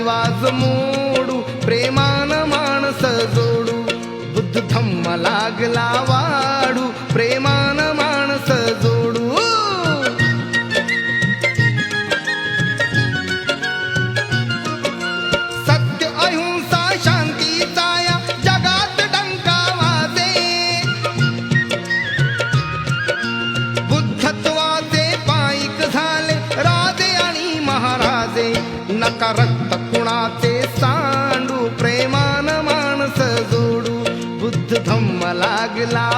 रिवाज मोडू प्रेमान माणस जोडू बुद्ध धम्म लागला वाढू प्रेमान माणस जोडू सत्य अहिंसा शांतीचा या जगात डंका वाजे बुद्धत्वाचे पाईक झाले राजे आणि महाराजे नका रक्त कुणाचे सांडू प्रेमान माणस जोडू बुद्ध धम्म लागला